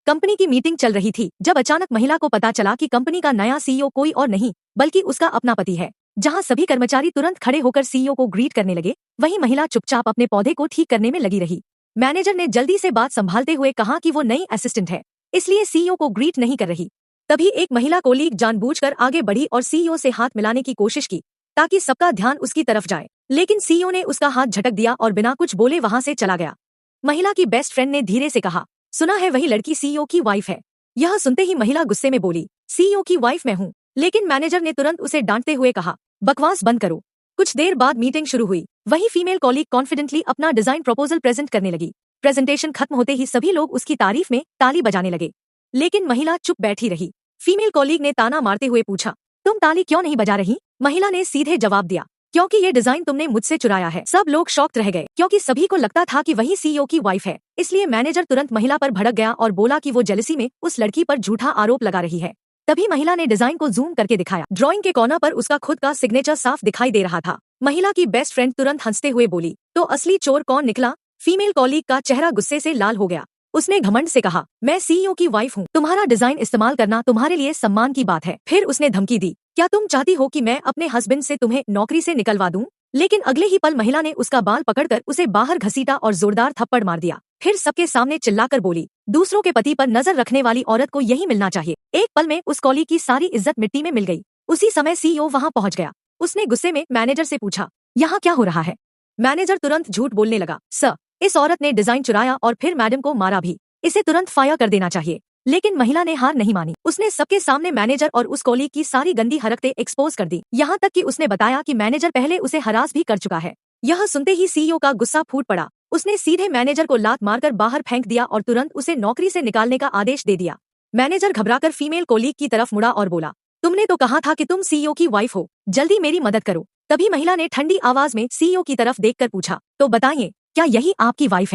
Company की meeting चल रही थी जब अचानक महिला को पता चला कि कंपनी का नया सीईओ कोई और नहीं बल्कि उसका अपना पति है। जहां सभी कर्मचारी तुरंत खड़े होकर सीईओ को ग्रीट करने लगे, वहीं महिला चुपचाप अपने पौधे को ठीक करने में लगी रही। मैनेजर ने जल्दी से बात संभालते हुए कहा कि वो नई असिस्टेंट है, इसलिए सीईओ को ग्रीट नहीं कर रही। तभी एक महिला कोलीग जानबूझकर आगे बढ़ी और सीईओ से हाथ मिलाने की कोशिश की ताकि सबका ध्यान उसकी तरफ जाए, लेकिन सीईओ ने उसका हाथ झटक दिया और बिना कुछ बोले वहां से चला गया। महिला की बेस्ट फ्रेंड ने धीरे से कहा, सुना है वही लड़की सीईओ की वाइफ है। यह सुनते ही महिला गुस्से में बोली, सीईओ की वाइफ मैं हूँ। लेकिन मैनेजर ने तुरंत उसे डांटते हुए कहा, बकवास बंद करो। कुछ देर बाद मीटिंग शुरू हुई। वही फीमेल कॉलीग कॉन्फिडेंटली अपना डिजाइन प्रपोजल प्रेजेंट करने लगी। प्रेजेंटेशन खत्म होते ही सभी लोग उसकी तारीफ में ताली बजाने लगे, लेकिन महिला चुप बैठी रही। फीमेल कॉलीग ने ताना मारते हुए पूछा, तुम ताली क्यों नहीं बजा रही? महिला ने सीधे जवाब दिया, क्योंकि ये डिजाइन तुमने मुझसे चुराया है। सब लोग शॉक्ड रह गए क्योंकि सभी को लगता था कि वही सीईओ की वाइफ है। इसलिए मैनेजर तुरंत महिला पर भड़क गया और बोला कि वो जेलसी में उस लड़की पर झूठा आरोप लगा रही है। तभी महिला ने डिजाइन को जूम करके दिखाया। ड्राइंग के कॉर्नर पर उसका खुद का सिग्नेचर साफ दिखाई दे रहा था। महिला की बेस्ट फ्रेंड तुरंत हंसते हुए बोली, तो असली चोर कौन निकला? फीमेल कॉलीग का चेहरा गुस्से से लाल हो गया। उसने घमंड से कहा, मैं सीईओ की वाइफ हूँ, तुम्हारा डिजाइन इस्तेमाल करना तुम्हारे लिए सम्मान की बात है। फिर उसने धमकी दी, क्या तुम चाहती हो कि मैं अपने हस्बैंड से तुम्हें नौकरी से निकलवा दूं? लेकिन अगले ही पल महिला ने उसका बाल पकड़कर उसे बाहर घसीटा और जोरदार थप्पड़ मार दिया। फिर सबके सामने चिल्लाकर बोली, दूसरों के पति पर नजर रखने वाली औरत को यही मिलना चाहिए। एक पल में उस कॉलीग की सारी इज्जत मिट्टी में मिल गई। उसी समय सीईओ वहां पहुंच गया। उसने गुस्से में मैनेजर से पूछा, यहाँ क्या हो रहा है? मैनेजर तुरंत झूठ बोलने लगा, सर, इस औरत ने डिजाइन चुराया और फिर मैडम को मारा भी। इसे तुरंत फायर कर देना चाहिए। लेकिन महिला ने हार नहीं मानी। उसने सबके सामने मैनेजर और उस कॉलीग की सारी गंदी हरकतें एक्सपोज कर दी। यहाँ तक कि उसने बताया कि मैनेजर पहले उसे हरास भी कर चुका है। यह सुनते ही सीईओ का गुस्सा फूट पड़ा। उसने सीधे मैनेजर को लात मारकर बाहर फेंक दिया और तुरंत उसे नौकरी से निकालने का आदेश दे दिया। मैनेजर घबराकर फीमेल कॉलीग की तरफ मुड़ा और बोला, तुमने तो कहा था कि तुम सीईओ की वाइफ हो, जल्दी मेरी मदद करो। तभी महिला ने ठंडी आवाज में सीईओ की तरफ देखकर पूछा, तो बताइए, क्या यही आपकी वाइफ है?